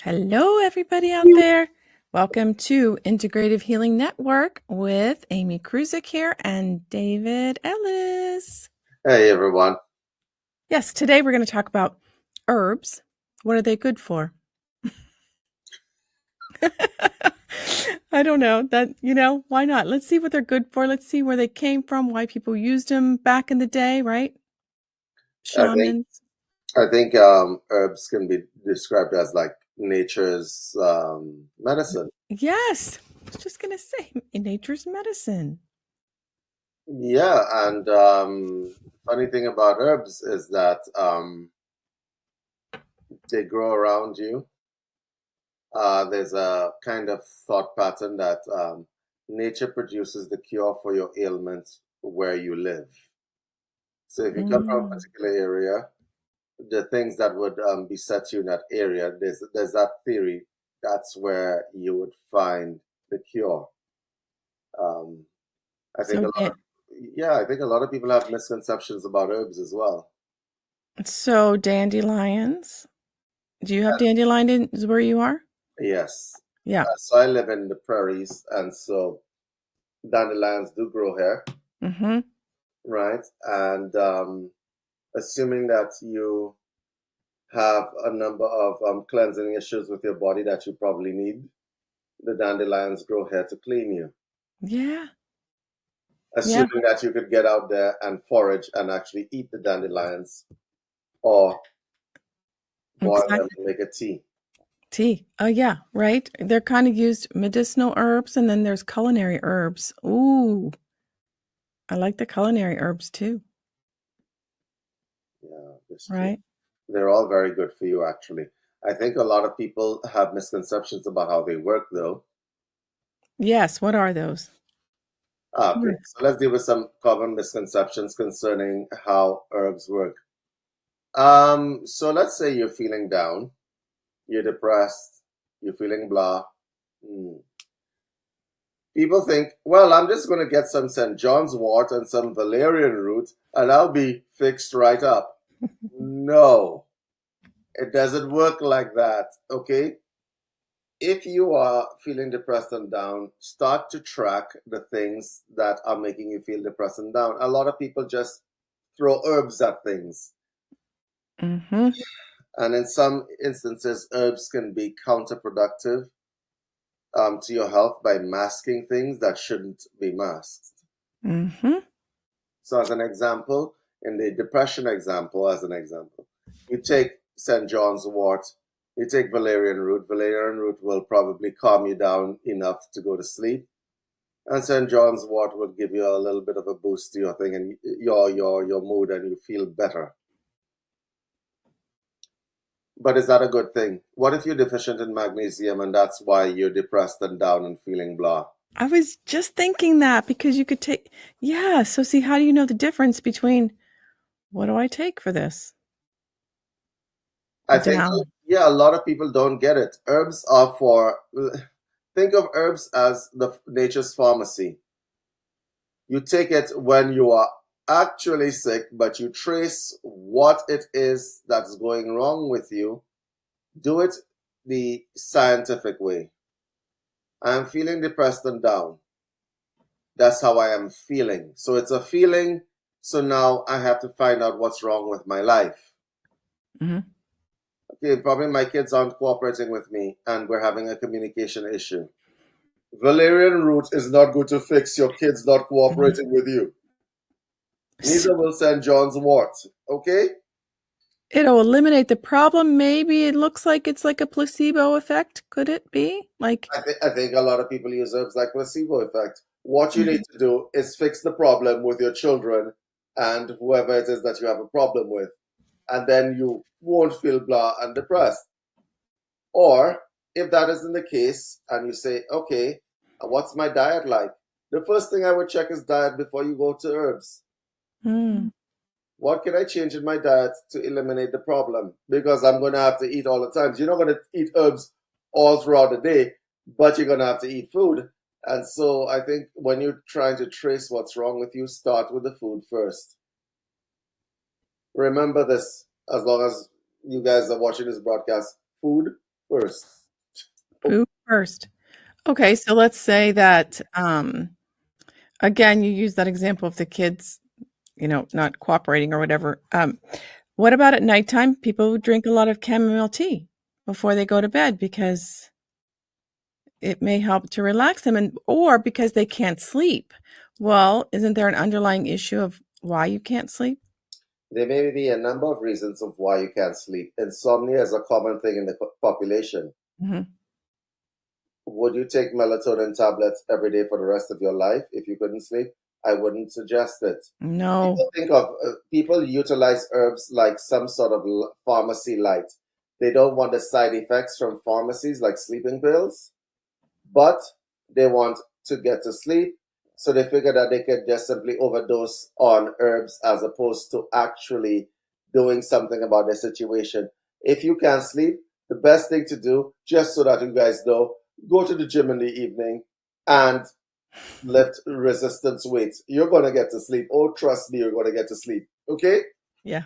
Hello, everybody out there. Welcome to Integrative Healing Network with Amy Kruzic here and David Ellis. Hey, everyone. Yes, today we're going to talk about herbs. What are they good for? I don't know. Why not? Let's see what they're good for. Let's see where they came from, why people used them back in the day, right? I think Shamans. I think herbs can be described as like nature's medicine. Yes, I was just going to say nature's medicine. Yeah, and funny thing about herbs is that they grow around you. There's a kind of thought pattern that nature produces the cure for your ailments where you live. So if you come from a Mm. particular area, the things that would beset you in that area, there's that theory that's where you would find the cure. Um, I think So, a lot of yeah, I think a lot of people have misconceptions about herbs as well. so dandelions. Do you have dandelions where you are? Yes. Yeah. So I live in the prairies, and so dandelions do grow here, Mm-hmm. right? And assuming that you have a number of cleansing issues with your body that you probably need, the dandelions grow here to clean you. Yeah. Yeah. Assuming that you could get out there and forage and actually eat the dandelions or boil them Exactly. and make a tea. Tea. Oh, yeah. Right. They're kind of used medicinal herbs, and then there's culinary herbs. Ooh, I like the culinary herbs too. Yeah, that's true. Right. They're all very good for you, actually. I think a lot of people have misconceptions about how they work, though. Yes. What are those? Okay, so let's deal with some common misconceptions concerning how herbs work. So let's say you're feeling down, you're depressed, you're feeling blah. Hmm. People think, well, I'm just going to get some St. John's wort and some valerian root and I'll be fixed right up. No, it doesn't work like that, okay? If you are feeling depressed and down, start to track the things that are making you feel depressed and down. A lot of people just throw herbs at things. Mm-hmm. And in some instances, herbs can be counterproductive to your health by masking things that shouldn't be masked. Mm-hmm. So, as an example, in the depression example, you take St. John's wort, you take valerian root. Valerian root will probably calm you down enough to go to sleep, and St. John's wort will give you a little bit of a boost to your thing and your mood, and you feel better. But is that a good thing? What if you're deficient in magnesium and that's why you're depressed and down and feeling blah? I was just thinking that because you could take, yeah. So, see, how do you know the difference between what do I take for this? I think, Down. yeah, a lot of people don't get it. Herbs are think of herbs as the nature's pharmacy. You take it when you are actually sick, but you trace what it is that's going wrong with you. Do it the scientific way. I am feeling depressed and down. That's how I am feeling. So it's a feeling. So now I have to find out what's wrong with my life. Mm-hmm. Okay, probably my kids aren't cooperating with me and we're having a communication issue. Valerian root is not going to fix your kids not cooperating with you. Neither will St. John's wort. Okay? It'll eliminate the problem. Maybe it looks like it's like a placebo effect. Could it be? Like, I think a lot of people use herbs like placebo effect. What you need to do is fix the problem with your children and whoever it is that you have a problem with. And then you won't feel blah and depressed. Or if that isn't the case and you say, okay, what's my diet like? The first thing I would check is diet before you go to herbs. mm, What can I change in my diet to eliminate the problem? Because I'm going to have to eat all the time. So you're not going to eat herbs all throughout the day. but you're gonna have to eat food. And so I think when you're trying to trace what's wrong with you, start with the food first. Remember this as long as you guys are watching this broadcast, food first. Food first. Okay, so let's say that again, you use that example of the kids, not cooperating or whatever. What about at nighttime? People who drink a lot of chamomile tea before they go to bed because it may help to relax them or because they can't sleep. Well, isn't there an underlying issue of why you can't sleep? There may be a number of reasons of why you can't sleep. Insomnia is a common thing in the population. Hmm. Would you take melatonin tablets every day for the rest of your life if you couldn't sleep? I wouldn't suggest it. No. People utilize herbs like some sort of pharmacy light. They don't want the side effects from pharmacies like sleeping pills, but they want to get to sleep. So they figure that they could just simply overdose on herbs as opposed to actually doing something about their situation. If you can't sleep, the best thing to do, just so that you guys know, go to the gym in the evening and lift resistance weights. You're going to get to sleep. Oh, trust me, you're going to get to sleep. Okay? Yeah.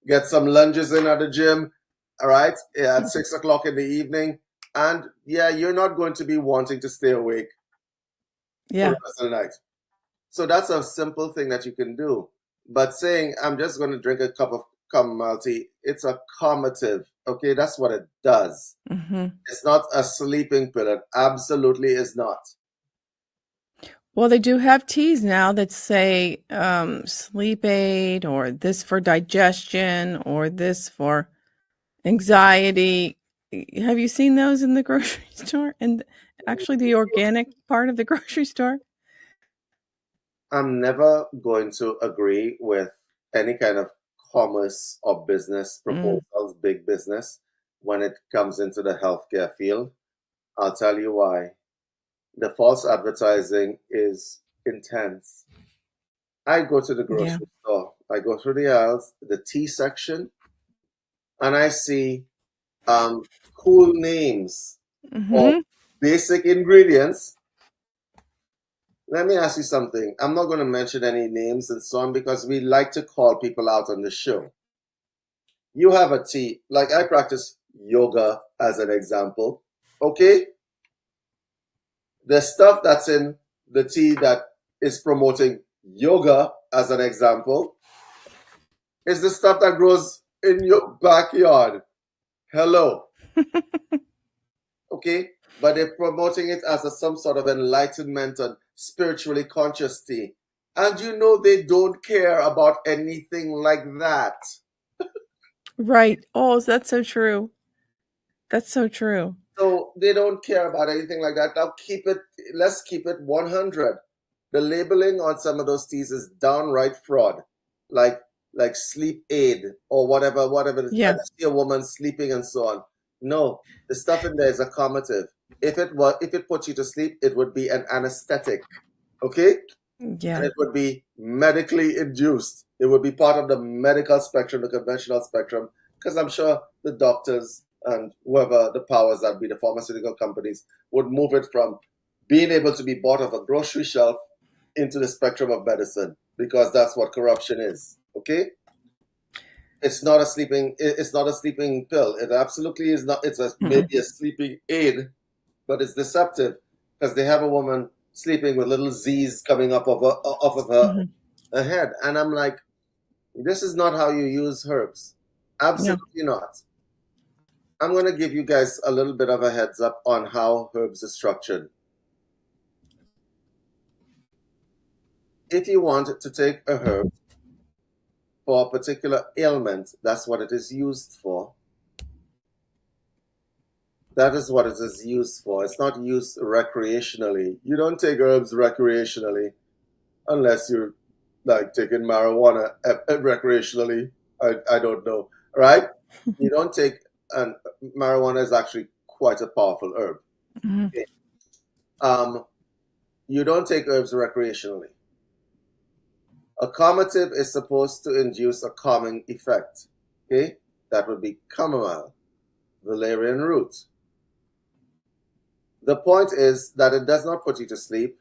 Get some lunges in at the gym. All right? At 6 o'clock in the evening. And yeah, you're not going to be wanting to stay awake for Yeah. the rest of the night. So that's a simple thing that you can do. But saying, I'm just going to drink a cup of chamomile tea, it's a calmative. Okay? That's what it does. Hmm. It's not a sleeping pill. It absolutely is not. Well, they do have teas now that say sleep aid or this for digestion or this for anxiety. Have you seen those in the grocery store? And actually, the organic part of the grocery store? I'm never going to agree with any kind of commerce or business Mm, proposals, big business, when it comes into the healthcare field. I'll tell you why. The false advertising is intense. I go to the yeah. grocery store, I go through the aisles, the tea section, and I see cool names of Hmm. basic ingredients. Let me ask you something. I'm not going to mention any names and so on because we like to call people out on the show. You have a tea, like I practice yoga as an example. Okay? The stuff that's in the tea that is promoting yoga as an example is the stuff that grows in your backyard. Hello. Okay? But they're promoting it as some sort of enlightenment and spiritually conscious tea. And you know they don't care about anything like that. Right. Oh, that's so true. That's so true. So they don't care about anything like that. Let's keep it 100. The labeling on some of those teas is downright fraud. Like like sleep aid or whatever it is. I Yeah. just see a woman sleeping and so on. No, the stuff in there is accommodative. If it puts you to sleep, it would be an anesthetic. Okay? And Yeah. it would be medically induced. It would be part of the medical spectrum, the conventional spectrum, because I'm sure the doctors and whoever the powers that be, the pharmaceutical companies, would move it from being able to be bought off a grocery shelf into the spectrum of medicine, because that's what corruption is. Okay? It's not a sleeping pill. It absolutely is not. Mm-mm. Maybe a sleeping aid, but it's deceptive because they have a woman sleeping with little Z's coming up off of her Hmm. ahead. And I'm like, this is not how you use herbs. No. Absolutely not. I'm going to give you guys a little bit of a heads up on how herbs are structured. If you want to take a herb for a particular ailment, that's what it is used for. That is what it is used for. It's not used recreationally. You don't take herbs recreationally unless you're like taking marijuana recreationally. I don't know, right? You don't take, and marijuana is actually quite a powerful herb. Hmm. Okay. Um, you don't take herbs recreationally. A calmative is supposed to induce a calming effect. Okay, that would be chamomile, valerian root, The point is that it does not put you to sleep.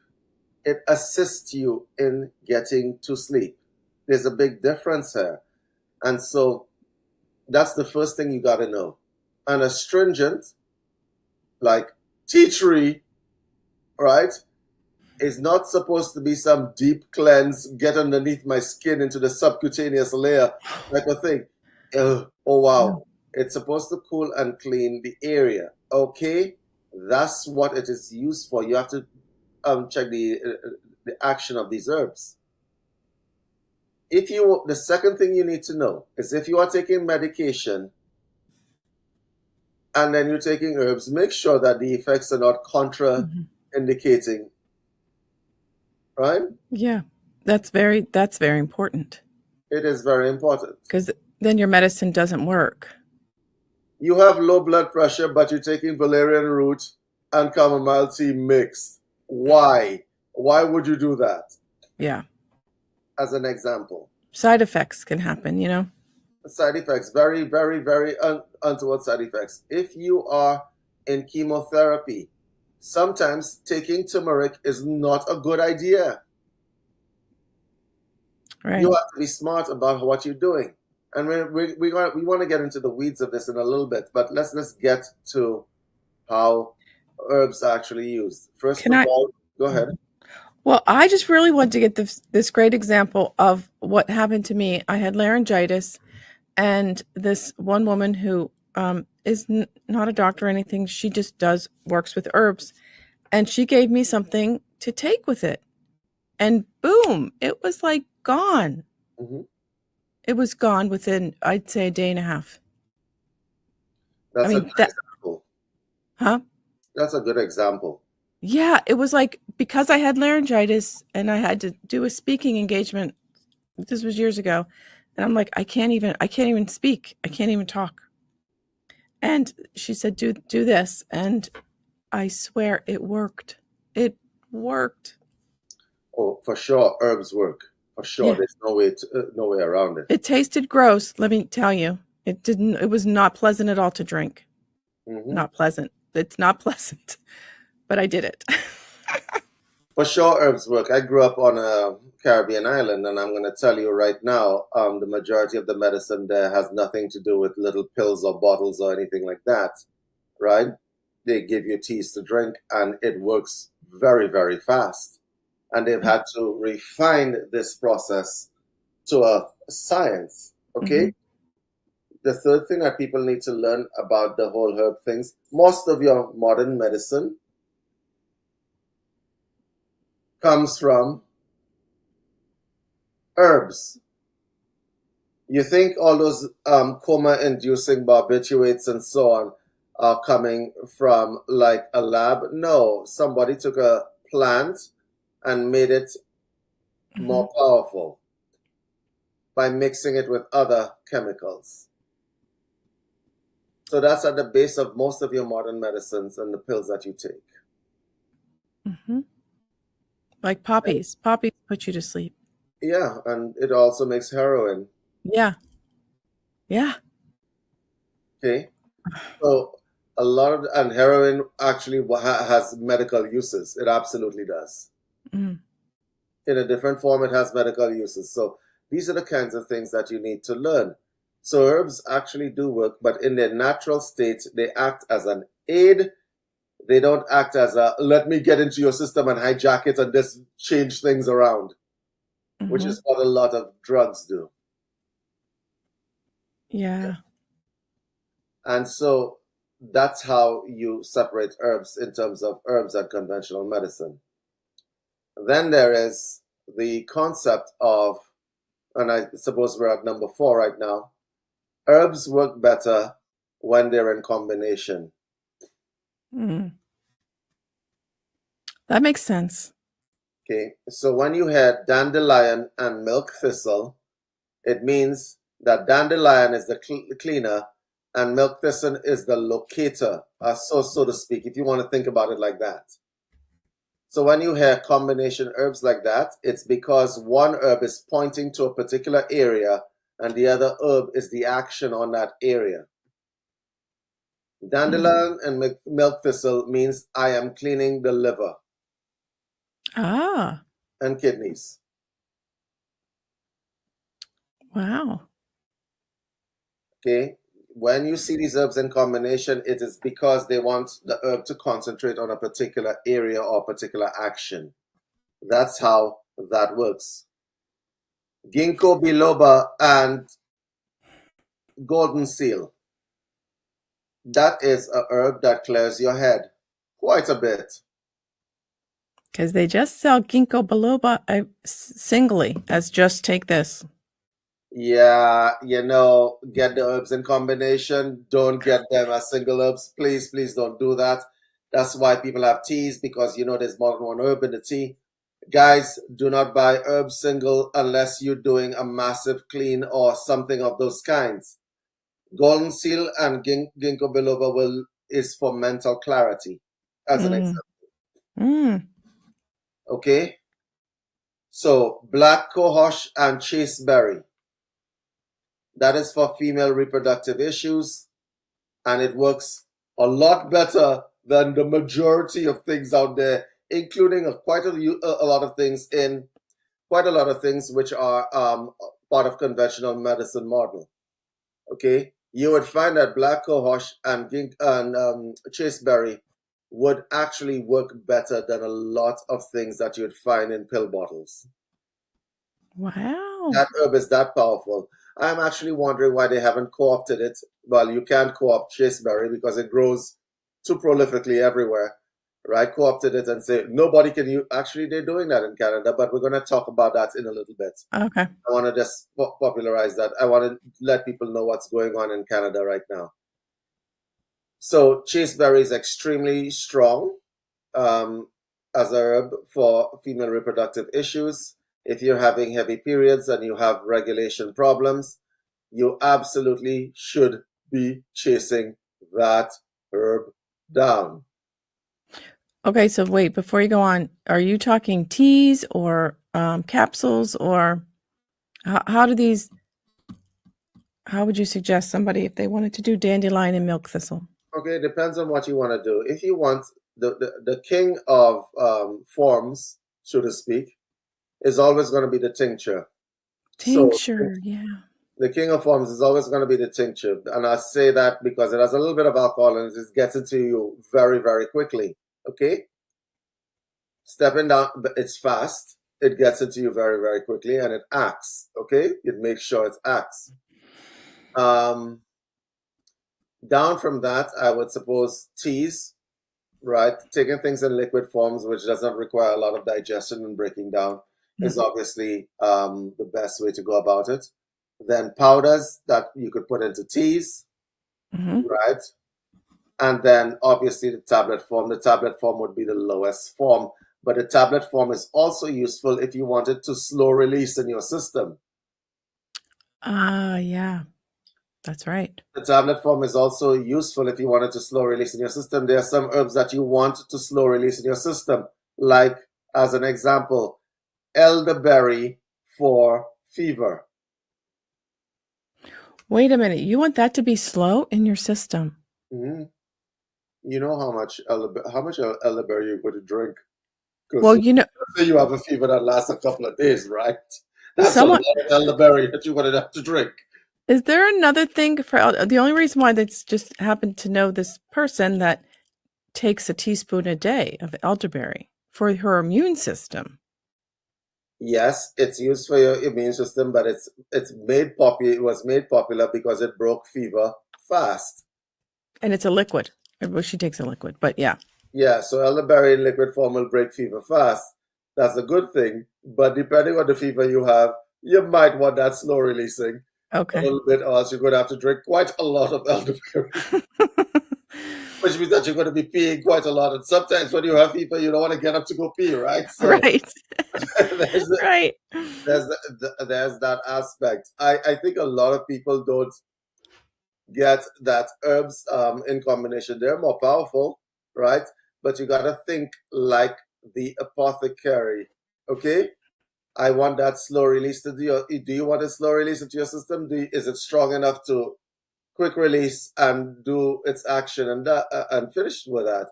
It assists you in getting to sleep. There's a big difference here. And so that's the first thing you got to know. An astringent like tea tree, right, is not supposed to be some deep cleanse, get underneath my skin into the subcutaneous layer type of thing. Ugh, oh No. wow. It's supposed to cool and clean the area. Okay, that's what it is used for. You have to check the action of these herbs. The second thing you need to know is if you are taking medication and then you're taking herbs, make sure that the effects are not Mhm. contraindicating, right? Yeah. That's very important It is very important. because then your medicine doesn't work. You have low blood pressure, but you're taking valerian root and chamomile tea mixed. Why? Why would you do that? Yeah. As an example. Side effects can happen, you know? Side effects, very, very, very untoward side effects. If you are in chemotherapy, sometimes taking turmeric is not a good idea. Right. You have to be smart about what you're doing. And we want to get into the weeds of this in a little bit, but let's get to how herbs are actually used. First Can of I? all, go ahead. Well, I just really want to get this great example of what happened to me. I had laryngitis, and this one woman who is not a doctor or anything, she just works with herbs, and she gave me something to take with it, and boom, it was like gone. Hmm. It was gone within, I'd say, a day and a half. I That's a mean, good example. huh? That's a good example. Yeah, it was like because I had laryngitis and I had to do a speaking engagement. This was years ago, and I'm like, I can't even speak. I can't even talk. And she said, do this, and I swear it worked. It worked. Oh, for sure, herbs work. For sure, Yeah, there's no way around it. it tasted gross. Let me tell you, it didn't. It was not pleasant at all to drink. Hmm. Not pleasant. It's not pleasant, but I did it. For sure, herbs work. I grew up on a Caribbean island, and I'm going to tell you right now, the majority of the medicine there has nothing to do with little pills or bottles or anything like that, right? They give you teas to drink, and it works very, very fast. And they've had to refine this process to a science, Hmm. okay? The third thing that people need to learn about the whole herb things, most of your modern medicine comes from herbs. You think all those coma-inducing barbiturates and so on are coming from like a lab? No, somebody took a plant and made it Hmm. more powerful by mixing it with other chemicals. So that's at the base of most of your modern medicines and the pills that you take. Hmm. Like poppies. Poppies put you to sleep. Yeah, and it also makes heroin. Yeah. Yeah. Okay, so a lot of and heroin actually has medical uses. It absolutely does. Mm. In a different form, it has medical uses. So these are the kinds of things that you need to learn. So herbs actually do work, but in their natural state, they act as an aid. They don't act as a let me get into your system and hijack it and just change things around, which Hmm. is what a lot of drugs do. Yeah. And so that's how you separate herbs in terms of herbs and conventional medicine. Then there is the concept of, and I suppose we're at number 4 right now, herbs work better when they're in combination. Mm. That makes sense. Okay, so when you hear dandelion and milk thistle, it means that dandelion is the cleaner and milk thistle is the locator, so to speak, if you want to think about it like that. So when you hear combination herbs like that, it's because one herb is pointing to a particular area and the other herb is the action on that area. Mhm. Dandelion and milk thistle means I am cleaning the liver Ah, and kidneys. wow. Okay. When you see these herbs in combination, it is because they want the herb to concentrate on a particular area or particular action. That's how that works. Ginkgo biloba and golden seal. That is a herb that clears your head quite a bit. Because they just sell ginkgo biloba singly as just take this. Yeah, get the herbs in combination. Don't get them as single herbs. Please, please don't do that. That's why people have teas because there's more than one herb in the tea. Guys, do not buy herbs single unless you're doing a massive clean or something of those kinds. Golden seal and ginkgo biloba is for mental clarity, as an Mm. example. Mm. Okay, so black cohosh and chasteberry. That is for female reproductive issues, and it works a lot better than the majority of things out there, including a lot of things in quite a lot of things which are part of conventional medicine model. Okay, you would find that black cohosh and chasteberry would actually work better than a lot of things that you'd find in pill bottles. Wow. That herb is that powerful. I'm actually wondering why they haven't co-opted it. Well, you can't co-opt chasteberry because it grows too prolifically everywhere, right? Co-opted it and say nobody can use. Actually, they're doing that in Canada, but we're going to talk about that in a little bit. Okay. I want to just popularize that. I want to let people know what's going on in Canada right now. So chasteberry is extremely strong um, as a herb for female reproductive issues. If you're having heavy periods and you have regulation problems, you absolutely should be chasing that herb down. Okay, so wait, before you go on, are you talking teas or capsules or how do these, how would you suggest somebody if they wanted to do dandelion and milk thistle? Okay, it depends on what you want to do. If you want the king of forms, so to speak, is always going to be the tincture. So Tincture, yeah. the king of forms is always going to be the tincture. And I say that because it has a little bit of alcohol and it just gets into you very, very quickly. Okay? Stepping down, it's fast. It gets into you very, very quickly and it acts. Okay? It makes sure it acts. Um, Down from that, I would suppose teas, right? Taking things in liquid forms, which does not require a lot of digestion and breaking down, is Mm. obviously the best way to go about it. Then powders that you could put into teas, Mm-hmm. right? And then obviously the tablet form. The tablet form would be the lowest form, but the tablet form is also useful if you wanted to slow release in your system. Ah, yeah, that's right. The tablet form is also useful if you wanted to slow release in your system. There are some herbs that you want to slow release in your system, like, as an example, elderberry for fever. Wait a minute, you want that to be slow in your system? Mhm. You know how much elderberry you would drink? Because Well, let's say you have a fever that lasts a couple of days, right? That's a lot someone of elderberry that you would have to drink. is there another thing for the only reason why that's just happened to know this person that takes a teaspoon a day of elderberry for her immune system. Yes, it's used for your immune system, but it's made popular. It was made popular because it broke fever fast. And it's a liquid. Well, she takes a liquid, but yeah. Yeah, so elderberry in liquid form will break fever fast. That's a good thing. But depending on the fever you have, you might want that slow releasing a Okay. little bit, or else you're going to have to drink quite a lot of elderberry, which means that you're going to be peeing quite a lot. And sometimes when you have fever, you don't want to get up to go pee, right? So Right. there's Right. there's that aspect. I think a lot of people don't get that herbs in combination. They're more powerful, right? But you got to think like the apothecary. Okay, I want that slow release to do. Do you want a slow release into your system? Is it strong enough to quick release and do its action and finish with that.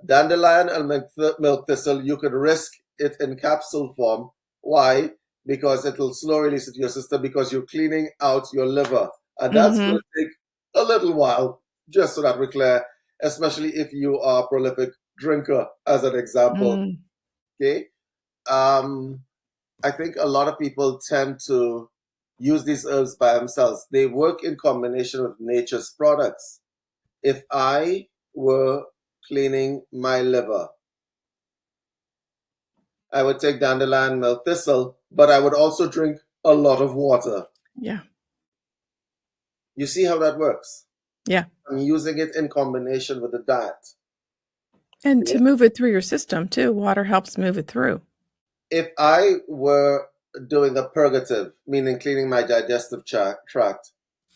Dandelion and milk thistle, you could risk it in capsule form. Why? Because it'll slow release it to your system because you're cleaning out your liver. And that's going Mm-hmm. to take a little while, just so that we're clear, especially if you are a prolific drinker, as an example. Mm. Okay. Um, I think a lot of people tend to use these herbs by themselves. They work in combination with nature's products. If I were cleaning my liver, I would take dandelion milk thistle, but I would also drink a lot of water. Yeah. You see how that works? Yeah. I'm using it in combination with the diet. And to Yeah. move it through your system too. Water helps move it through. If I were doing a purgative, meaning cleaning my digestive tract,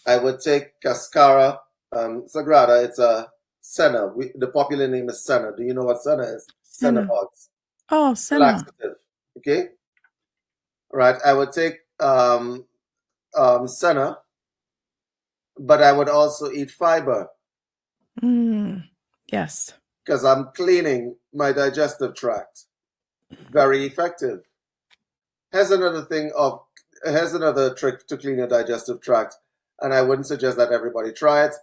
I would take cascara sagrada. It's a senna. The popular name is senna. Do you know what senna is? Senna Senna. pods. Oh, senna. Laxative. Okay? Right. I would take senna, but I would also eat fiber Mm. Yes. because I'm cleaning my digestive tract. Very effective. Here's another thing of Here's another trick to clean your digestive tract, and I wouldn't suggest that everybody try it.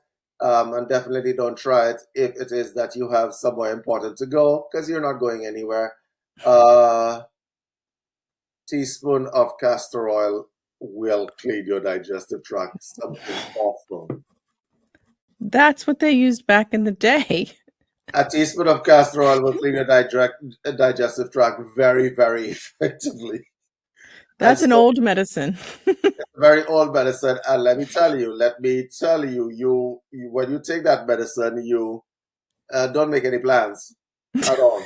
And definitely don't try it if it is that you have somewhere important to go, because you're not going anywhere. Teaspoon of castor oil will clean your digestive tract. Something awful. That's what they used back in the day. A teaspoon of castor oil will clean your digestive tract very, very effectively. And That's an so, old medicine. very old medicine. And let me tell you, when you take that medicine, you don't make any plans at all.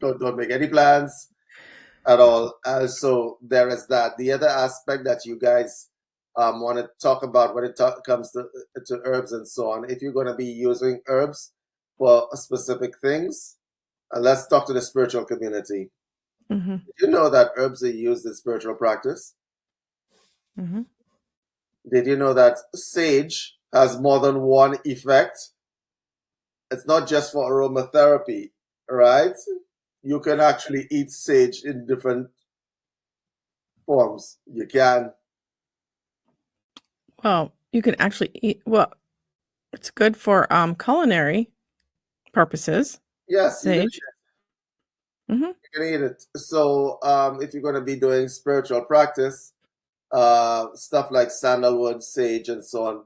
Don't make any plans at all. So there is that. The other aspect that you guys want to talk about when it comes to herbs and so on, if you're going to be using herbs for specific things, let's talk to the spiritual community. Mm-hmm. Did you know that herbs are used in spiritual practice? Mm-hmm. Did you know that sage has more than one effect? It's not just for aromatherapy, right? You can actually eat sage in different forms. You can. Well, you can actually eat. Well, it's good for culinary purposes. Yes, you can Sage. Mm-hmm. You can eat it. So, if you're going to be doing spiritual practice, stuff like sandalwood, sage, and so on,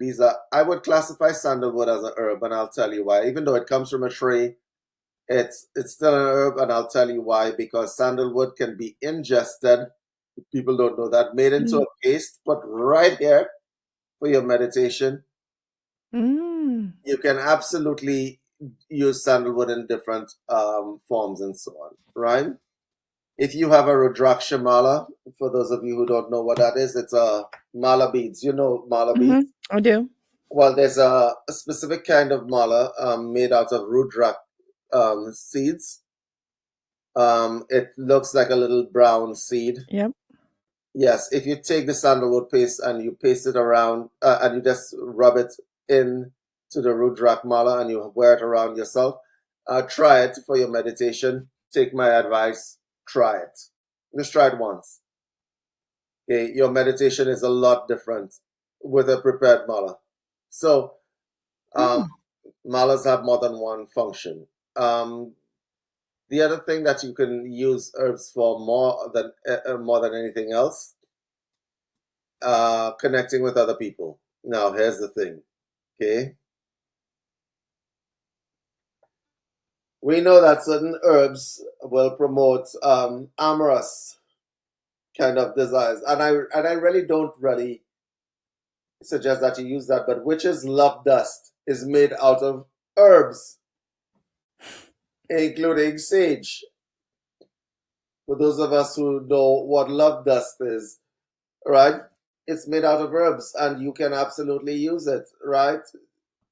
I would classify sandalwood as a herb, and I'll tell you why. Even though it comes from a tree, it's still an herb, and I'll tell you why. Because sandalwood can be ingested. People don't know that. Made into a paste, put right here for your meditation. Mm. You can absolutely use sandalwood in different forms and so on, right? If you have a Rudraksha mala, for those of you who don't know what that is, it's a mala beads. You know mala Mm-hmm. beads? I do. Well, there's a specific kind of mala made out of Rudrak seeds. It looks like a little brown seed. Yep. Yes, if you take the sandalwood paste and you paste it around and you just rub it in to the Rudrak mala and you wear it around yourself, try it for your meditation. Take my advice, try it. Just try it once. Okay, your meditation is a lot different with a prepared mala. So, um, Mm. malas have more than one function. The other thing that you can use herbs for more than anything else, connecting with other people. Now, here's the thing. Okay, we know that certain herbs will promote amorous kind of desires, and I really don't really suggest that you use that. But witch's love dust is made out of herbs, including sage. For those of us who know what love dust is, right? It's made out of herbs, and you can absolutely use it, right?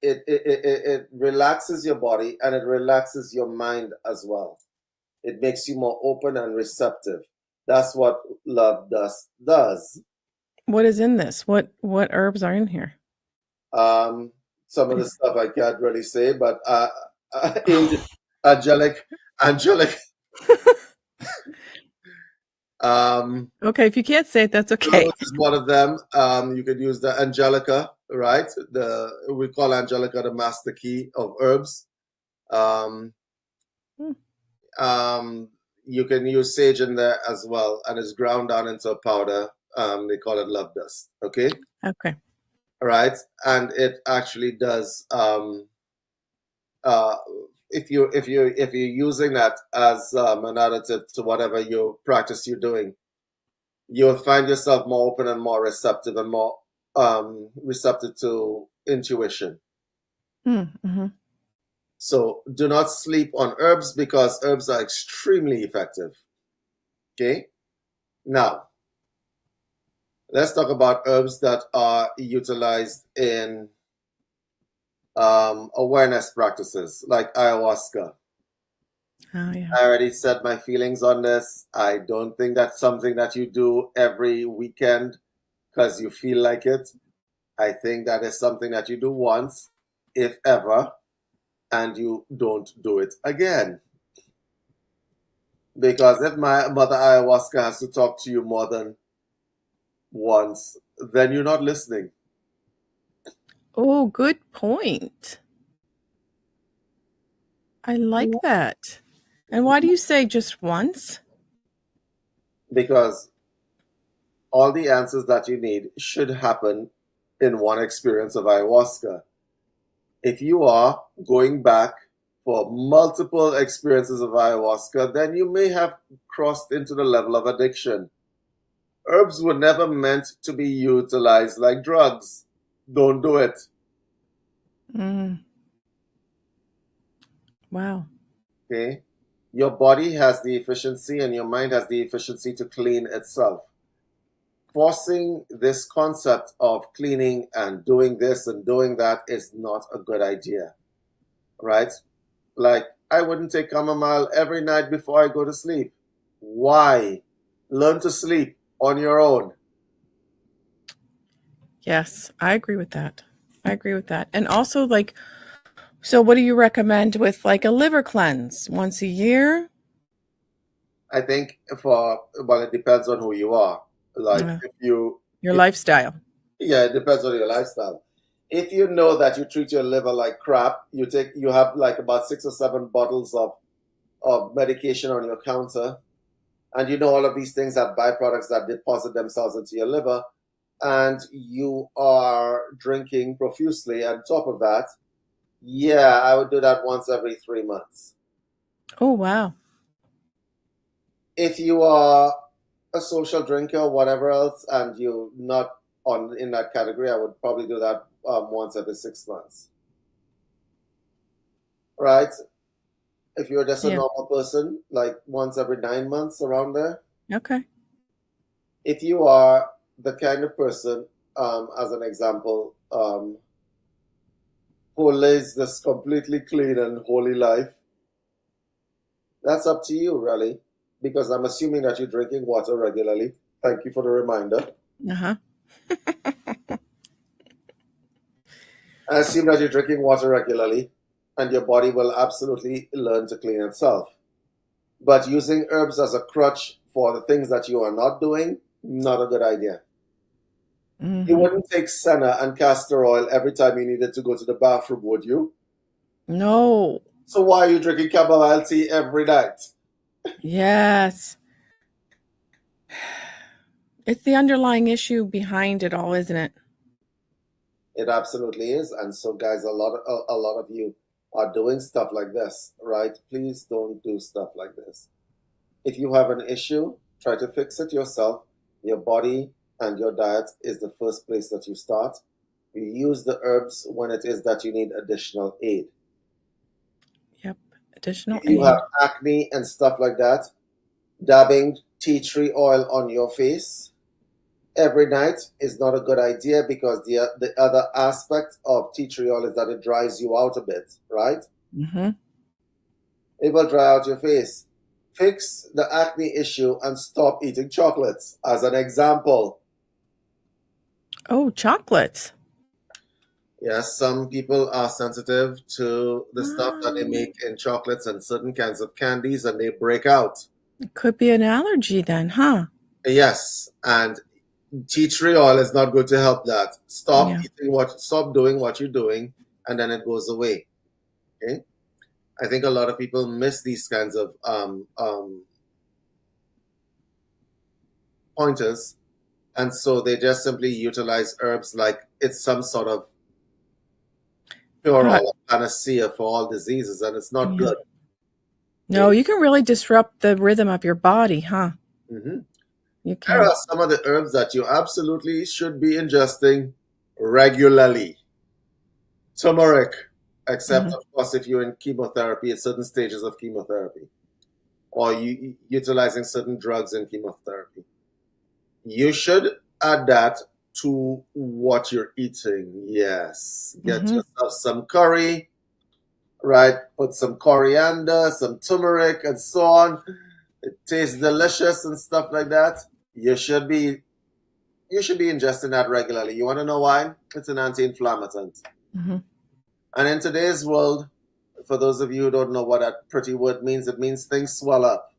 It relaxes your body and it relaxes your mind as well. It makes you more open and receptive. That's what love dust does. What is in this? What herbs are in here? Um, some of the Is stuff I can't really say, but angel, angelic. Um, Okay, if you can't say it, that's Rose okay. is one of them. You could use the angelica, right? The we call angelica the master key of herbs. Um, Hmm, you can use sage in there as well, and it's ground down into a powder. They call it love dust. Okay, okay. all right, and it actually does. Uh, if you're using that as an additive to whatever you practice you're doing, you'll find yourself more open and more receptive and more receptive to intuition. Mm-hmm. So do not sleep on herbs because herbs are extremely effective. Okay. Now, let's talk about herbs that are utilized in awareness practices like ayahuasca. Oh yeah. I already said my feelings on this. I don't think that's something that you do every weekend because you feel like it. I think that is something that you do once, if ever, and you don't do it again. Because if my mother ayahuasca has to talk to you more than once, then you're not listening. Oh, good point. I like that. And why do you say just once? Because all the answers that you need should happen in one experience of ayahuasca. If you are going back for multiple experiences of ayahuasca, then you may have crossed into the level of addiction. Herbs were never meant to be utilized like drugs. Don't do it. Mm, wow. Okay? Your body has the efficiency and your mind has the efficiency to clean itself. Forcing this concept of cleaning and doing this and doing that is not a good idea, right? Like, I wouldn't take chamomile every night before I go to sleep. Why? Learn to sleep on your own. Yes, I agree with that. I agree with that. And also, like, so what do you recommend with like a liver cleanse once a year? I think well, it depends on who you are. Like, Uh, if you, your if lifestyle. yeah, it depends on your lifestyle. If you know that you treat your liver like crap, you have like about 6 or 7 bottles of medication on your counter, and you know all of these things have byproducts that deposit themselves into your liver, and you are drinking profusely on top of that, yeah, I would do that once every 3 months. Oh, wow. If you are a social drinker or whatever else, and you're not on in that category, I would probably do that once every 6 months, right? If you're just a Yeah. normal person, like once every 9 months around there. Okay. If you are the kind of person, as an example, who lives this completely clean and holy life, that's up to you, really, because I'm assuming that you're drinking water regularly. Thank you for the reminder. Uh-huh. I assume that you're drinking water regularly, and your body will absolutely learn to clean itself. But using herbs as a crutch for the things that you are not doing, not a good idea. You Hmm. wouldn't take senna and castor oil every time you needed to go to the bathroom, would you? No. So why are you drinking chamomile tea every night? Yes. It's the underlying issue behind it all, isn't it? It absolutely is. And so, guys, a lot of you are doing stuff like this, right? Please don't do stuff like this. If you have an issue, try to fix it yourself. Your body and your diet is the first place that you start. You use the herbs when it is that you need additional aid. Yep. Additional If you have aid. acne and stuff like that, dabbing tea tree oil on your face every night is not a good idea because the other aspect of tea tree oil is that it dries you out a bit, right? Hmm. It will dry out your face. Fix the acne issue and stop eating chocolates, as an example. Oh, chocolates. Yes, some people are sensitive to the stuff that they Oh, make in chocolates and certain kinds of candies, and they break out. it could be an allergy then, huh? Yes, and tea tree oil is not good to help that. Yeah. Stop doing what you're doing, and then it goes away. Okay, I think a lot of people miss these kinds of pointers, and so they just simply utilize herbs like it's some sort of cure Uh, all, panacea for all diseases, and it's not yeah. good. No, Okay. you can really disrupt the rhythm of your body, huh? Mhm. You Here can. are some of the herbs that you absolutely should be ingesting regularly. Turmeric, except Mhm. of course if you're in chemotherapy at certain stages of chemotherapy, or you utilizing certain drugs in chemotherapy. You should add that to what you're eating. Yes. Get Mhm. yourself some curry, right? Put some coriander, some turmeric, and so on. It tastes delicious and stuff like that. You should be you should be ingesting that regularly. You want to know why? It's an anti-inflammatory. Mhm. And in today's world, for those of you who don't know what that pretty word means, it means things swell up.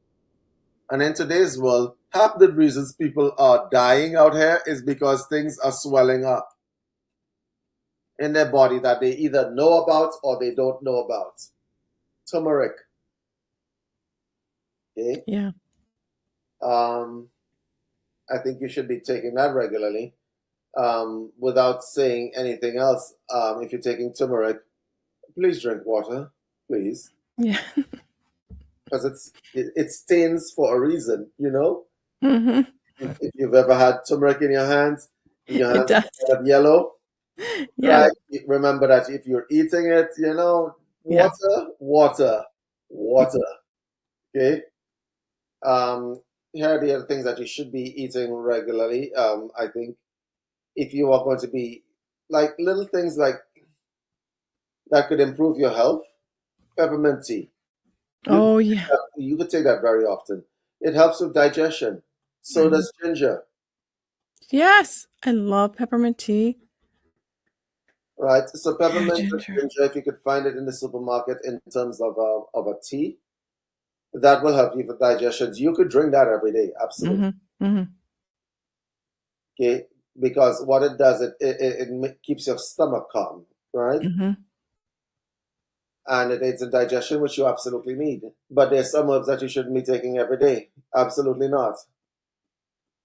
And in today's world, half the reasons people are dying out here is because things are swelling up in their body that they either know about or they don't know about. Turmeric, okay? Yeah. Um, I think you should be taking that regularly. Without saying anything else, if you're taking turmeric, please drink water, please, Yeah. because it stains for a reason, you know. Mhm. If you've ever had turmeric in your hands and your It hands does. are kind of yellow, Yeah. right? Remember that if you're eating it, Yeah. water, water, water. Okay. Um, Here are the other things that you should be eating regularly. I think if you are going to be like little things like that could improve your health, peppermint tea. Oh, yeah. You could take that very often. It helps with digestion. So Mhm. does ginger, Yes, I love peppermint tea. right? So Yeah, peppermint and ginger. ginger, if you could find it in the supermarket in terms of a tea, that will help you with digestion. You could drink that every day, absolutely. Mhm. Mhm. Okay, because what it does, it keeps your stomach calm, right? Mhm. And it aids in digestion, which you absolutely need. But there's some herbs that you shouldn't be taking every day. Absolutely not.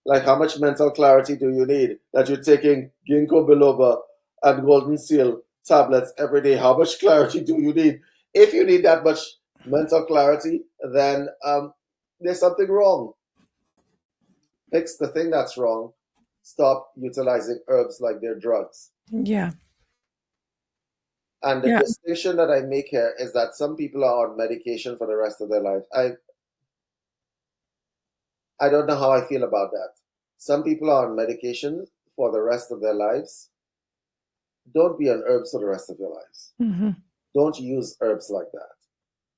Like how much mental clarity do you need that you're taking ginkgo biloba and golden seal tablets every day? How much clarity do you need? If you need that much mental clarity, then there's something wrong. Fix the thing that's wrong. Stop utilizing herbs like they're drugs. Yeah. And the Yeah. distinction that I make here is that some people are on medication for the rest of their life. I don't know how I feel about that. Some people are on medication for the rest of their lives. Don't be on herbs for the rest of your lives. Mhm. Don't use herbs like that.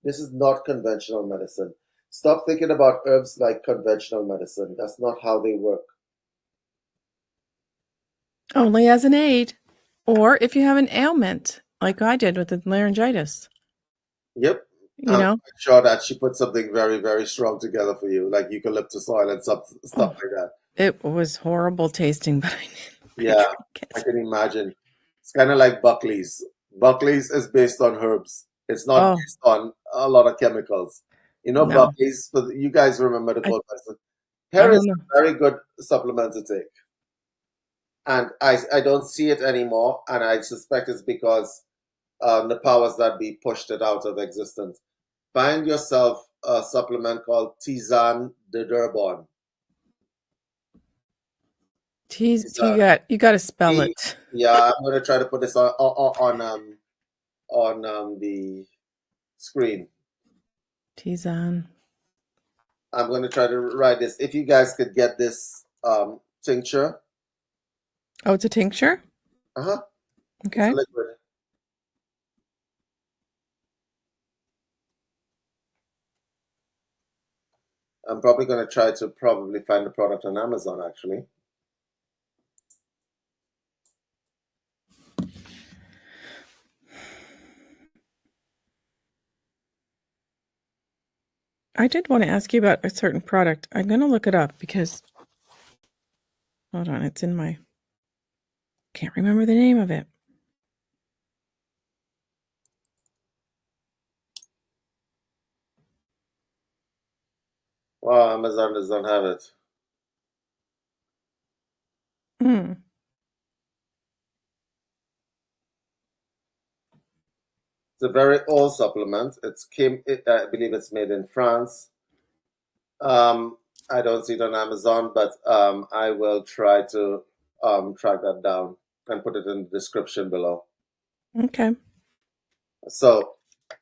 This is not conventional medicine. Stop thinking about herbs like conventional medicine. That's not how they work. Only as an aid, or if you have an ailment, like I did with the laryngitis, Yep. you I'm know? quite sure that she put something very, very strong together for you, like eucalyptus oil and stuff Oh, like that. it was horrible tasting, but I Yeah, drank I it. can imagine. It's kind of like Buckley's. Buckley's is based on herbs. It's not Oh, based on a lot of chemicals. no. Buckley's, you guys remember the I cold medicine. I Here is don't know. a very good supplement to take. And I don't see it anymore. And I suspect it's because the powers that be pushed it out of existence. Find yourself a supplement called Tisane de Durban. You gotta spell T, it. yeah, I'm going to try to put this on the screen. Tisane. I'm going to try to write this. If you guys could get this tincture, Oh, it's a tincture? uh-huh, it's a Okay. liquid. I'm probably going to try to probably find the product on Amazon, actually. I did want to ask you about a certain product. I'm going to look it up because, hold on, it's in my, can't remember the name of it. Well, Amazon doesn't have it. Hmm. It's a very old supplement. I believe it's made in France. I don't see it on Amazon, but I will try to track that down and put it in the description below. Okay. So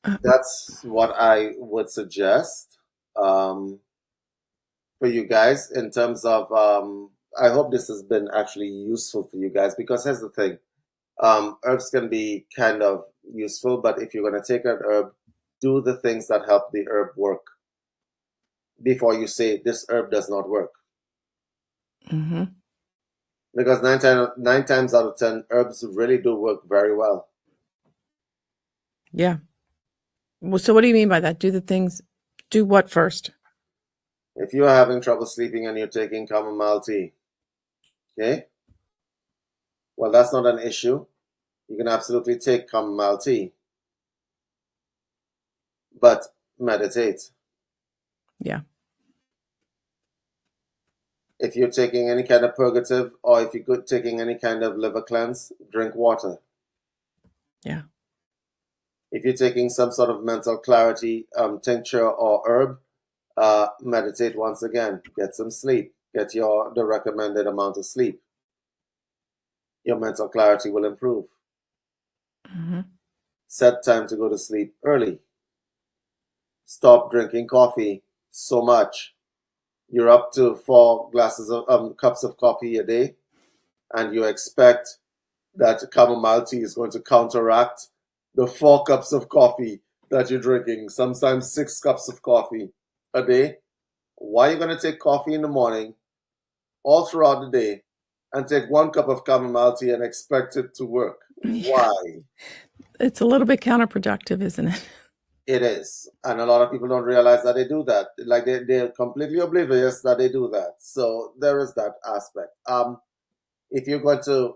Uh, that's what I would suggest for you guys in terms of. I hope this has been actually useful for you guys because here's the thing: herbs can be kind of useful, but if you're going to take an herb, do the things that help the herb work before you say this herb does not work. mm-hmm. Because nine times out of 10, herbs really do work very well. Yeah. Well, so what do you mean by that? Do what first? If you are having trouble sleeping and you're taking chamomile tea, okay, well, that's not an issue. You can absolutely take chamomile tea, but meditate. Yeah. If you're taking any kind of purgative or if you're taking any kind of liver cleanse, drink water. Yeah. If you're taking some sort of mental clarity tincture or herb, meditate once again. Get some sleep. Get the recommended amount of sleep. Your mental clarity will improve. Mm-hmm. Set time to go to sleep early. Stop drinking coffee so much. You're up to 4 cups of coffee a day, and you expect that chamomile tea is going to counteract the 4 cups of coffee that you're drinking, sometimes 6 cups of coffee a day. Why are you going to take coffee in the morning, all throughout the day, and take 1 cup of chamomile tea and expect it to work? Yeah. Why? It's a little bit counterproductive, isn't it? It is. And a lot of people don't realize that they do that. Like they're completely oblivious that they do that. So there is that aspect. If you're going to,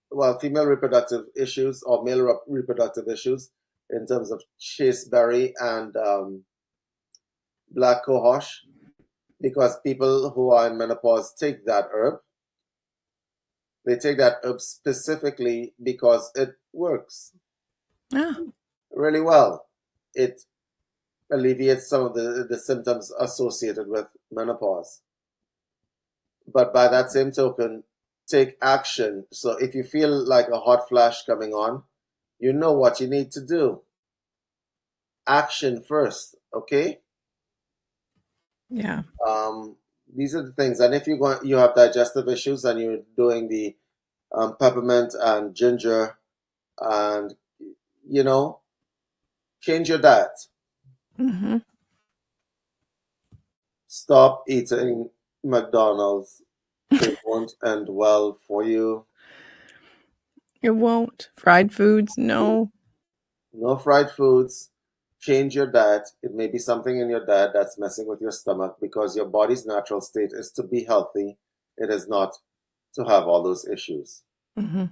well, female reproductive issues or male reproductive issues in terms of chasteberry and black cohosh, because people who are in menopause take that herb. They take that herb specifically because it works Ah, really well. It alleviates some of the symptoms associated with menopause. But by that same token, take action. So if you feel like a hot flash coming on, you know what you need to do. Action first, okay? yeah. Um, these are the things. And if you have digestive issues and you're doing the peppermint and ginger and you know, change your diet. Mm-hmm. Stop eating McDonald's. It won't end well for you. It won't. Fried foods, no. No fried foods. Change your diet. It may be something in your diet that's messing with your stomach because your body's natural state is to be healthy. It is not to have all those issues. Mm-hmm.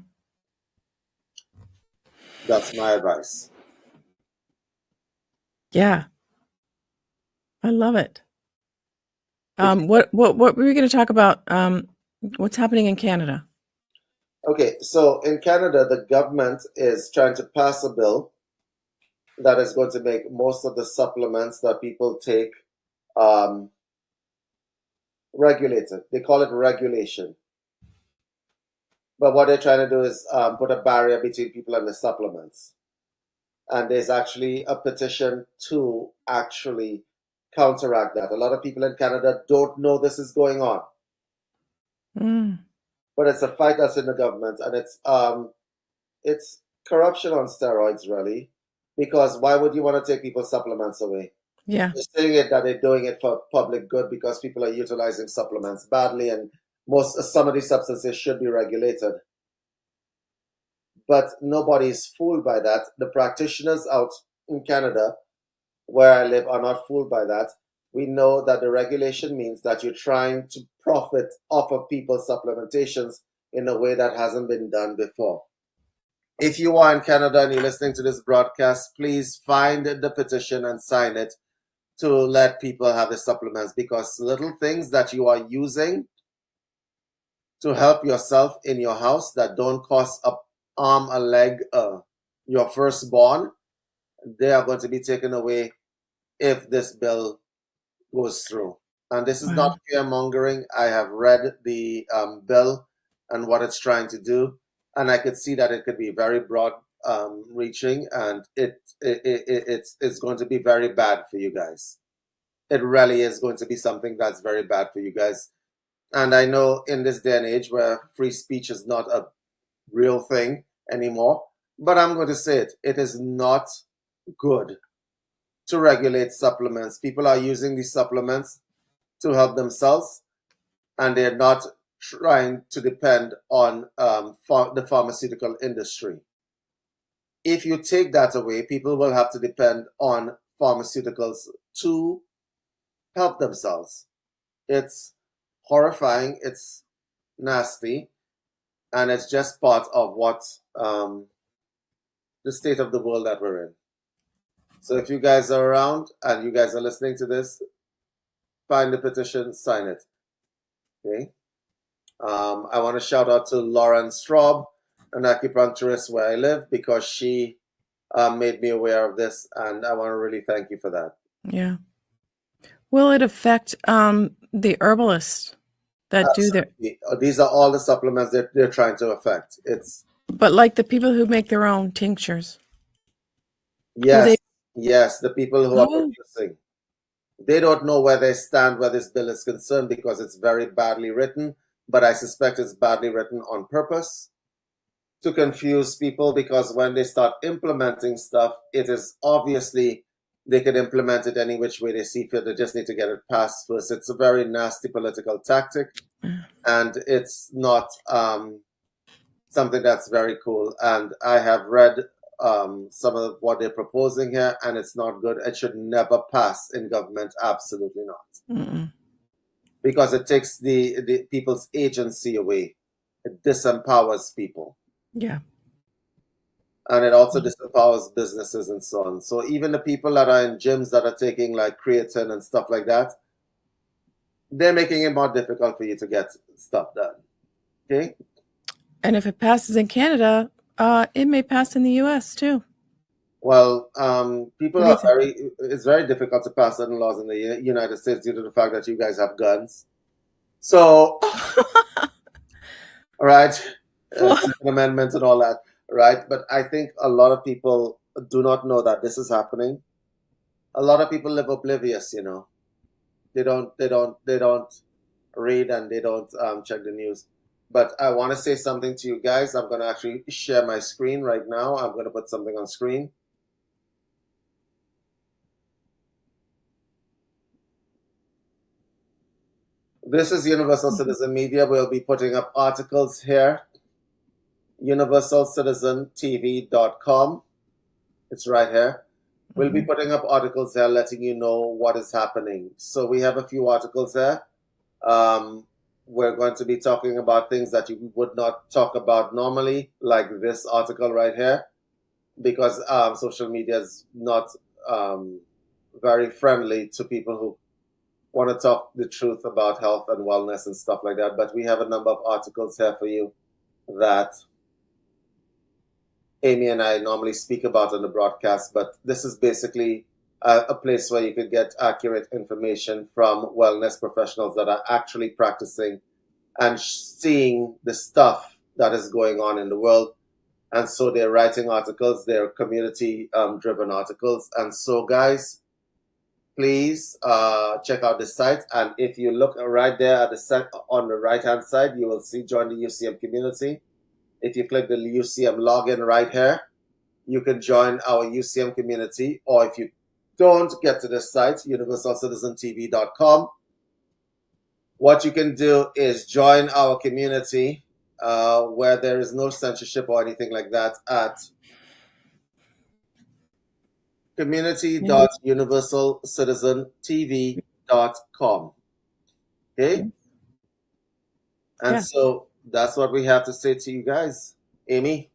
That's my advice. Yeah, I love it. If What were we going to talk about? What's happening in Canada? Okay, so in Canada, the government is trying to pass a bill that is going to make most of the supplements that people take um, regulated. They call it regulation. But what they're trying to do is put a barrier between people and the supplements. And there's actually a petition to actually counteract that. A lot of people in Canada don't know this is going on, Mm, but it's a fight that's in the government, and it's corruption on steroids, really. Because why would you want to take people's supplements away? yeah. They're saying it that they're doing it for public good because people are utilizing supplements badly, and some of these substances should be regulated. But nobody is fooled by that. The practitioners out in Canada where I live are not fooled by that. We know that the regulation means that you're trying to profit off of people's supplementations in a way that hasn't been done before. If you are in Canada and you're listening to this broadcast, please find the petition and sign it to let people have the supplements, because little things that you are using to help yourself in your house that don't cost a arm, a leg, your firstborn, they are going to be taken away if this bill goes through. And this is Wow. not fear mongering. I have read the bill and what it's trying to do, and I could see that it could be very broad reaching, and it's going to be very bad for you guys. It really is going to be something that's very bad for you guys. And I know in this day and age where free speech is not a real thing anymore, but I'm going to say it. It is not good to regulate supplements. People are using these supplements to help themselves, and they're not trying to depend on the pharmaceutical industry. If you take that away, people will have to depend on pharmaceuticals to help themselves. It's horrifying, it's nasty, and it's just part of what the state of the world that we're in. So if you guys are around and you guys are listening to this, find the petition, sign it. Okay. I want to shout out to Lauren Straub, an acupuncturist where I live, because she made me aware of this, and I want to really thank you for that. Yeah. Will it affect the herbalists that do their, These are all the supplements that they're trying to affect. It's but like the people who make their own tinctures? Will yes, they? yes, the people who are Oh, producing. They don't know where they stand where this bill is concerned, because it's very badly written, but I suspect it's badly written on purpose to confuse people, because when they start implementing stuff, it is obviously they can implement it any which way they see fit. They just need to get it passed first. It's a very nasty political tactic, and it's not something that's very cool. And I have read some of what they're proposing here, and it's not good. It should never pass in government. Absolutely not. mm-mm. Because it takes the people's agency away. It disempowers people. Yeah. And it also disempowers businesses and so on. So even the people that are in gyms that are taking like creatine and stuff like that, they're making it more difficult for you to get stuff done. Okay? And if it passes in Canada, it may pass in the US too. Well, people What do you are think? it's very difficult to pass certain laws in the United States due to the fact that you guys have guns. So, all right, Second Amendment and all that, right? But I think a lot of people do not know that this is happening. A lot of people live oblivious, you know. They don't read, and they don't check the news. But I want to say something to you guys. I'm going to actually share my screen right now. I'm going to put something on screen. This is Universal Citizen Media. We'll be putting up articles here. universalcitizentv.com. It's right here. We'll be putting up articles there letting you know what is happening. So we have a few articles there. We're going to be talking about things that you would not talk about normally, like this article right here, because social media is not very friendly to people who want to talk the truth about health and wellness and stuff like that. But we have a number of articles here for you that Amy and I normally speak about on the broadcast. But this is basically a place where you could get accurate information from wellness professionals that are actually practicing and seeing the stuff that is going on in the world. And so they're writing articles, they're community driven articles. And so, guys, please check out the site. And if you look right there at the set on the right hand side, you will see join the UCM community. If you click the UCM login right here, you can join our UCM community. Or if you don't get to this site, universalcitizentv.com, what you can do is join our community where there is no censorship or anything like that at community.universalcitizentv.com. Okay? And Yeah. so that's what we have to say to you guys. Amy?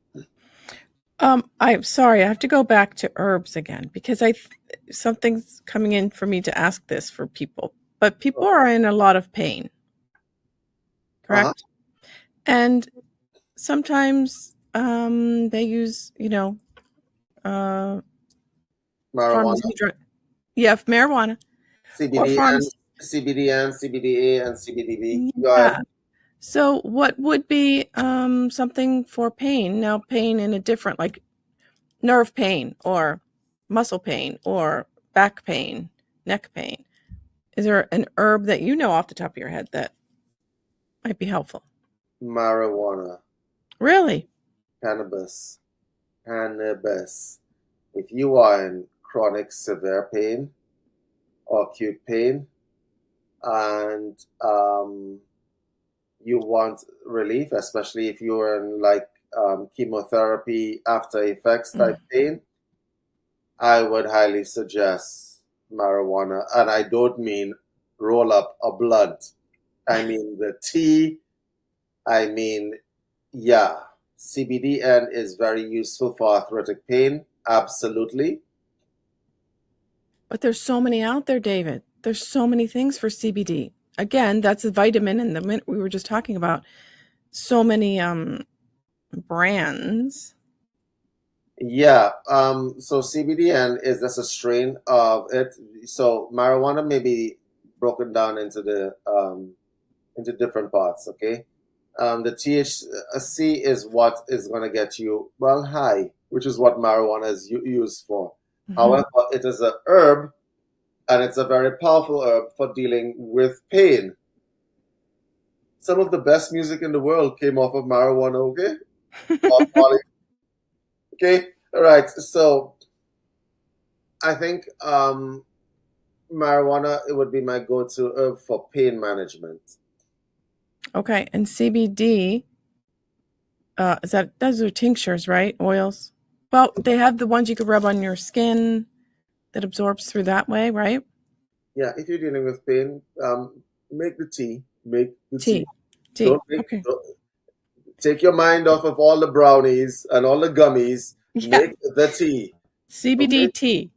I'm sorry, I have to go back to herbs again because something's coming in for me to ask this for people. But people are in a lot of pain, Uh-huh. correct? And sometimes they use, uh, Marijuana, pharmacy drug. Yeah, marijuana or CBDN, pharmacy. CBDN, CBDA, and CBDV. Go ahead. Yeah. So what would be something for pain? Now, pain in a different, like nerve pain or muscle pain or back pain, neck pain. Is there an herb that you know off the top of your head that might be helpful? Marijuana, Really? cannabis, cannabis. If you are in chronic severe pain or acute pain and you want relief, especially if you're in like chemotherapy after effects type pain, I would highly suggest marijuana. And I don't mean roll up a blunt. I mean the tea. I mean, yeah, CBDN is very useful for arthritic pain. Absolutely. But there's so many out there, David. There's so many things for CBD. Again, that's a vitamin, and the minute we were just talking about so many brands. Yeah. So CBDN is just a strain of it. So marijuana may be broken down into different parts. Okay. The THC is what is going to get you well high, which is what marijuana is used for. Mhm. However, it is a herb, and it's a very powerful herb for dealing with pain. Some of the best music in the world came off of marijuana. Okay. Bob Marley. Okay. All right. So I think marijuana it would be my go-to herb for pain management. Okay, and CBD, is that those are tinctures, right? Oils. Well, they have the ones you could rub on your skin that absorbs through that way, right? Yeah, if you're dealing with pain, make the tea. Make the tea. Tea. Tea. Don't make. Okay. Take your mind off of all the brownies and all the gummies. Yeah. Make the tea. CBD Okay, tea.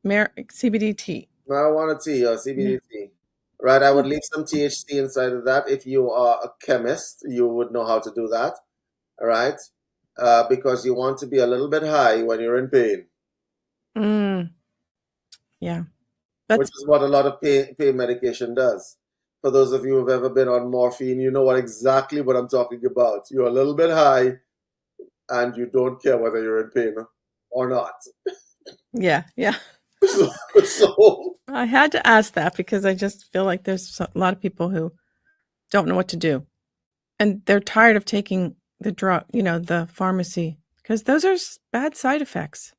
CBD tea. marijuana tea or Yeah. CBD tea. Right, I Yeah. would leave some THC inside of that. If you are a chemist, you would know how to do that. All right, because you want to be a little bit high when you're in pain, Mm, yeah. which That's is what a lot of pain medication does. For those of you who've ever been on morphine, you know exactly what I'm talking about. You're a little bit high and you don't care whether you're in pain or not. yeah, yeah. So, so I had to ask that because I just feel like there's a lot of people who don't know what to do. And they're tired of taking the drug, the pharmacy, because those are bad side effects.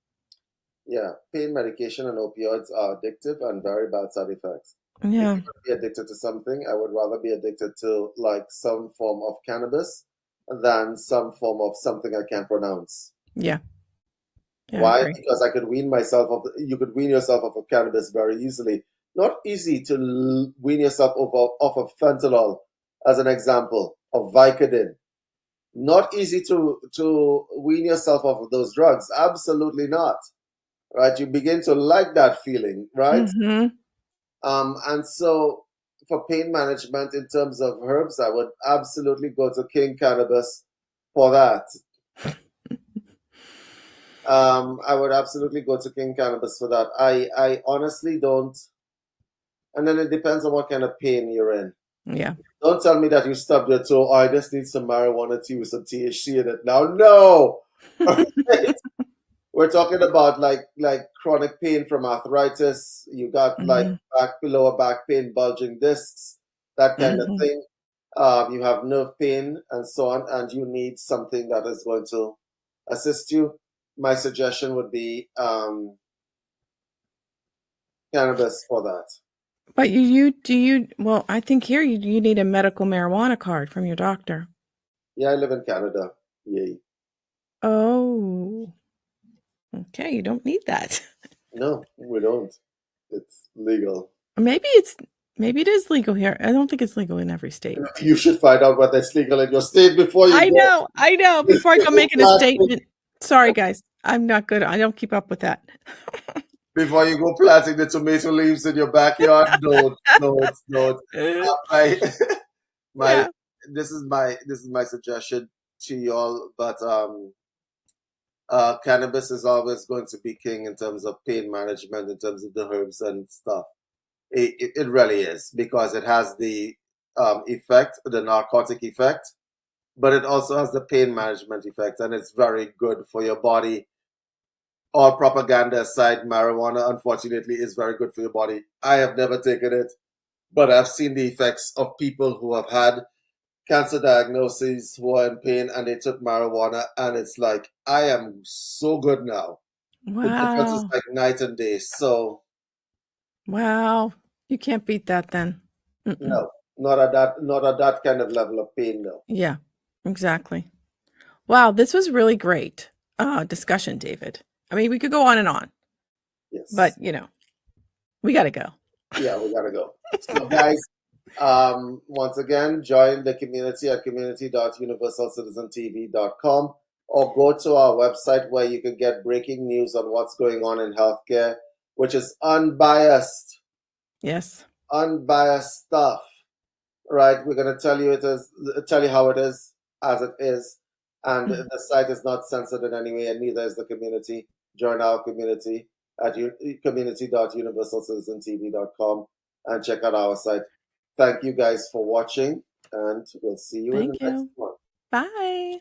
yeah, pain medication and opioids are addictive and very bad side effects. If Yeah. you're going to be addicted to something, I would rather be addicted to like some form of cannabis than some form of something I can't pronounce. Yeah. Yeah, I Why? agree. Because I could wean myself off. You could wean yourself off of cannabis very easily. Not easy to wean yourself off of fentanyl, as an example, of Vicodin. Not easy to wean yourself off of those drugs. Absolutely not. Right? You begin to like that feeling, right? Mm-hmm. And so for pain management in terms of herbs, I would absolutely go to King Cannabis for that. I would absolutely go to King Cannabis for that. I honestly don't. And then it depends on what kind of pain you're in. Yeah. Don't tell me that you stubbed your toe. Oh, I just need some marijuana tea with some THC in it. Now, no. Right? We're talking about like chronic pain from arthritis. You got like Mm-hmm. lower back pain, bulging discs, that kind of Mm-hmm. thing. You have nerve pain and so on, and you need something that is going to assist you. My suggestion would be cannabis for that. But well, I think here you need a medical marijuana card from your doctor. Yeah, I live in Canada. Yay. Oh, okay. You don't need that. No, we don't. It's legal. Maybe it is legal here. I don't think it's legal in every state. You should find out whether it's legal in your state before you go. I know. Before I go making a statement. Sorry, guys. I'm not good. I don't keep up with that. Before you go planting the tomato leaves in your backyard. Don't, don't, don't. My, my, Yeah. this is my suggestion to y'all. But cannabis is always going to be king in terms of pain management, in terms of the herbs and stuff. It really is because it has the effect, the narcotic effect, but it also has the pain management effect, and it's very good for your body. All propaganda aside, marijuana unfortunately is very good for your body. I have never taken it, but I've seen the effects of people who have had cancer diagnoses who are in pain and they took marijuana, and it's like I am so good now. The difference is Wow. like night and day. So Wow. You can't beat that then. Mm-mm. no, not at that kind of level of pain, no. Yeah, exactly. Wow, this was really great discussion, David. I mean, we could go on and on, but Yes. we got to go. Yeah, we gotta go. So guys, once again, join the community at community.universalcitizentv.com or go to our website where you can get breaking news on what's going on in healthcare, which is Yes. unbiased stuff. Right? We're gonna tell you how it is as it is, and the site is not censored in any way, and neither is the community. Join our community at community.universalcitizentv.com and check out our site. Thank you guys for watching, and we'll see you in the Thank next you. one. Bye.